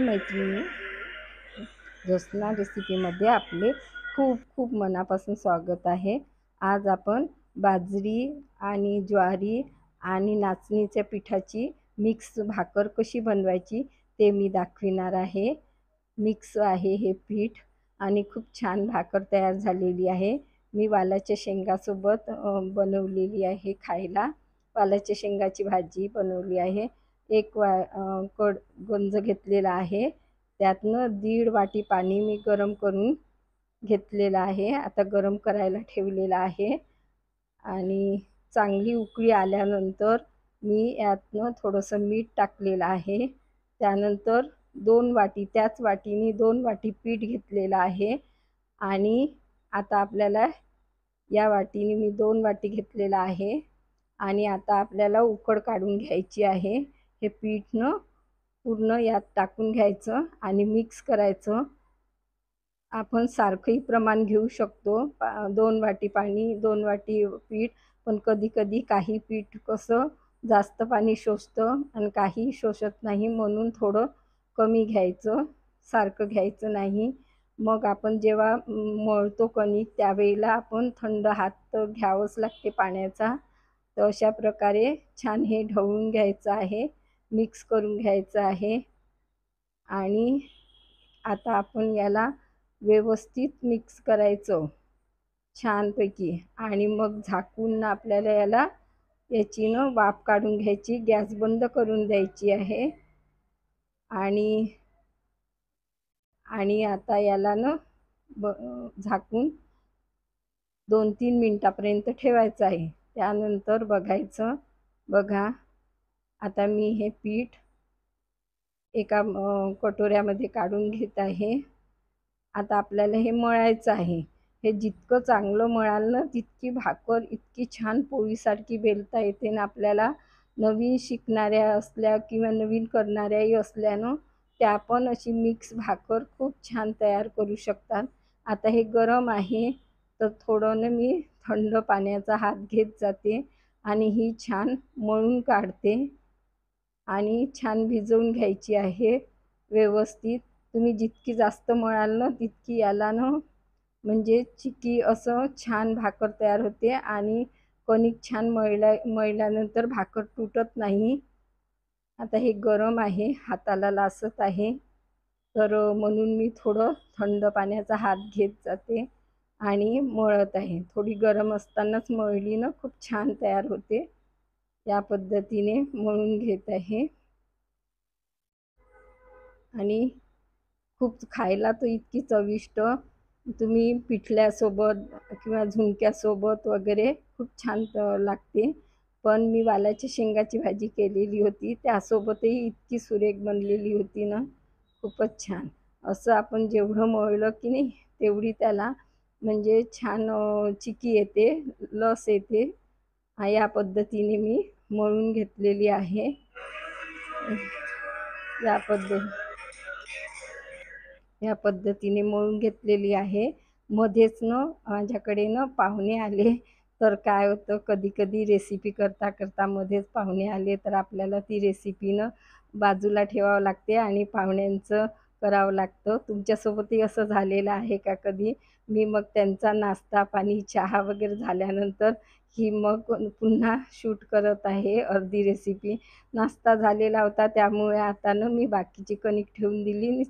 मैत्रिणी, ज्योत्स्ना रेसिपीमध्ये आपले खूप खूप मनापासून स्वागत आहे। आज आपण बाजरी आणि ज्वारी आणि नाचणीच्या पिठाची मिक्स भाकर कशी बनवायची ते मी दाखविणार आहे। मिक्स आहे हे पीठ आणि खूप छान भाकर तयार झालेली आहे। मी वालाच्या शेंगासोबत बनवलेली आहे खायला। वालाच्या शेंगाची भाजी बनवली आहे। एक गंज घेतलेला आहे, त्यातनं 1.5 वाटी पाणी मी गरम करून घेतलेलं आहे। आता गरम करायला ठेवलेलं आहे आणि चांगली उकळी आल्यानंतर मी यातनं थोडंसं मीठ टाकलेलं आहे। त्यानंतर 2 वाटी, त्याच वाटीने 2 वाटी पीठ घेतलेलं आहे आणि आता आपल्याला या वाटीने मी 2 वाटी घेतलेलं आहे आणि आता आपल्याला उकड काढून घ्यायची आहे। हे पीठ न पूर्ण यात टाकून घ्यायचं आणि मिक्स करायचं। आपण सारखंही प्रमाण घेऊ शकतो, 2 वाटी पाणी 2 वाटी पीठ, पण कधी काही पीठ कसं जास्त पाणी शोषतं आणि काही शोषत नाही, म्हणून थोडं कमी घ्यायचं, सारखं घ्यायचं नाही। मग आपण जेव्हा मळतो कणिक त्यावेळेला आपण थंड हात घ्यावंच लागते पाण्याचा। तर अशा प्रकारे छान हे ढवळून घ्यायचं आहे, मिक्स करून घ्यायचं आहे आणि आता आपण याला व्यवस्थित मिक्स करायचं छानपैकी आणि मग झाकून आपल्याला याची वाफ काढून घ्यायची, गॅस बंद करून द्यायची आहे आणि आता याला झाकून 2-3 मिनिटापर्यंत ठेवायचं आहे। त्यानंतर बघायचं, बघा आता मी हे पीठ एका कटोऱ्यामध्ये काढून घेत आहे। आता आपल्याला हे मळायचं आहे। हे जितकं चांगलं मळाल ना तितकी भाकर इतकी छान पोळीसारखी बेलता येते ना आपल्याला। नवीन शिकणाऱ्या असल्या किंवा नवीन करणाऱ्याही असल्यानं त्या पण अशी मिक्स भाकर खूप छान तयार करू शकतात। आता हे गरम आहे तर थोडं मी थंड पाण्याचा हात घेत जाते आणि ही छान मळून काढते आणि छान भिजवून घ्यायची आहे व्यवस्थित। तुम्ही जितकी जास्त मळाल ना तितकी याला म्हणजे चिकी असं छान भाकर तयार होते आणि कणिक छान मळल्यानंतर भाकर तुटत नाही। आता हे गरम आहे, हाताला लासत आहे, तर म्हणून मी थोडं थंड पाण्याचा हात घेत जाते आणि मळत आहे। थोडी गरम असतानाच मळली ना खूप छान तयार होते। या पद्धतीने मळून घेत आहे आणि खूप खायला तर इतकी चविष्ट, तुम्ही पिठल्यासोबत किंवा झुणक्यासोबत वगैरे खूप छान लागते। पण मी वालाच्या शेंगाची भाजी केलेली होती, त्यासोबतही इतकी सुरेख बनलेली होती ना, खूपच छान। असं आपण जेवढं मळलं की नाही तेवढी त्याला म्हणजे छान चिकी येते, लस येते। या पद्धतीने मी मळून घेतलेली आहे। या पद्धतीने मळून घेतलेली आहे। मध्येच माझ्याकडे पाहुणे आले, तर काय होतं कधी रेसिपी करता मध्येच पाहुणे आले तर आपल्याला ती रेसिपी बाजूला ठेवावं लागते आणि पाहुण्यांचं करावं लागतं। तुमच्यासोबतही असं झालेलं आहे का कधी? मी मग त्यांचा नाश्ता पाणी चहा वगैरे झाल्यानंतर ही मग पुन्हा शूट करत आहे अर्धी रेसिपी। नाश्ता झालेला होता त्यामुळे आता मी बाकीची कणिक ठेवून दिली आणि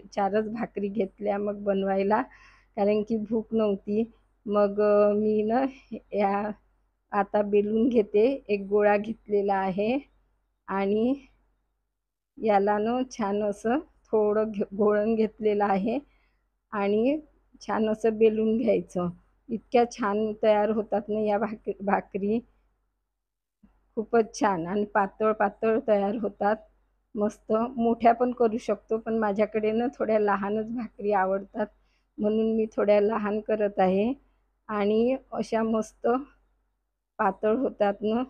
चारच भाकरी घेतल्या मग बनवायला, कारण की भूक नव्हती। मग मी या आता बेलून घेते, एक गोळा घेतलेला आहे आणि याला छान असं थोडं घोळण घेतलेलं आहे आणि छान असं बेलून घ्यायचं। इतक्या छान तयार होतात ना या भाकरी, खूपच छान आणि पातळ तयार होतात, मस्त। मोठ्या पण करू शकतो, पण माझ्याकडे थोड्या लहानच भाकरी आवडतात म्हणून मी थोड्या लहान करत आहे आणि अशा मस्त पातळ होतात ना।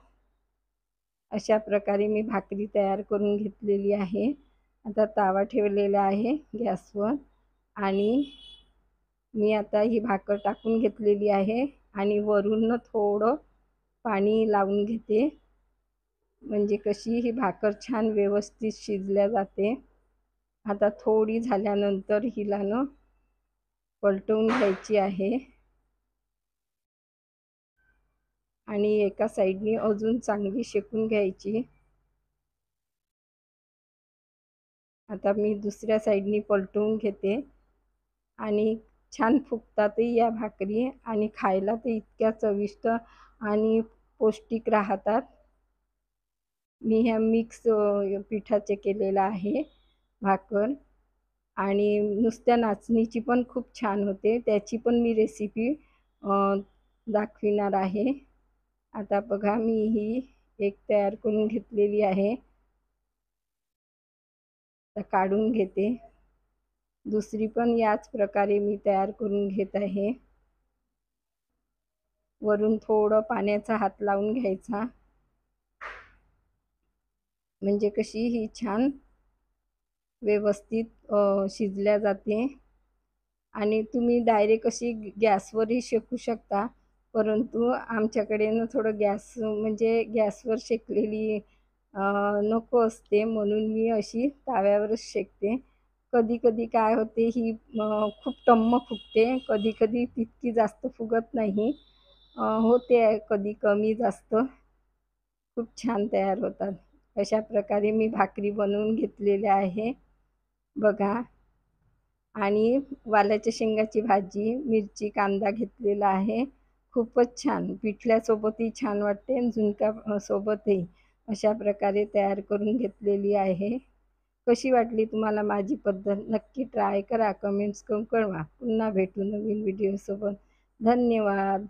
अशा प्रकारे मी भाकरी तयार करून घेतलेली आहे। आता तवा ठेवलेला आहे गॅसवर आणि मी आता ही भाकर टाकून घेतलेली आहे आणि वरून थोडं पाणी लावून घेते, म्हणजे कशी ही भाकर छान व्यवस्थित शिजल्या जाते। आता थोडी झाल्यानंतर हिला न पलटवून घ्यायची आहे आणि एका साईडनी अजून चांगली शेकून घ्यायची. आता मी दुसऱ्या साईडनी पलटवून घेते आणि छान फुगतातही या भाकरी आणि खायला ते इतक्या चविष्ट आणि पौष्टिक राहतात. मी ह्या मिक्स पिठाचे केलेला आहे भाकर आणि नुसत्या नाचणीची पण खूप छान होते. त्याची पण मी रेसिपी दाखविणार आहे. आता बघा मी ही एक तयार करून घेतलेली आहे. आता काढून घेते. दुसरी पण याच प्रकारे मी तयार करून घेत आहे. वरून थोडं पाण्याचा हात लावून घ्यायचा, म्हणजे कशी ही छान व्यवस्थित शिजल्या जाते. आणि तुम्ही डायरेक्ट अशी गॅसवरही शेकू शकता, परंतु आमच्याकडे ना थोडं गॅस म्हणजे गॅसवर शेकलेली नको असते, म्हणून मी अशी तव्यावरच शेकते. कधी कधी काय होते ही खूप टम्म फुगते, कधी कधी तितकी जास्त फुगत नाही, होते कधी कमी जास्त, खूप छान तयार होतात. अशा प्रकारे मी भाकरी बनवून घेतलेल्या आहे बघा. आणि वालाच्या शेंगाची भाजी, मिरची, कांदा घेतलेला आहे. खूपच छान पिठल्यासोबतही छान वाटते आणि झुणका सोबतही. अशा प्रकारे तयार करून घेतलेली आहे. कशी वाटली तुम्हाला माझी पद्धत? नक्की ट्राय करा, कमेंट्स करून कळवा. पुन्हा भेटू नवीन व्हिडिओसोबत. धन्यवाद.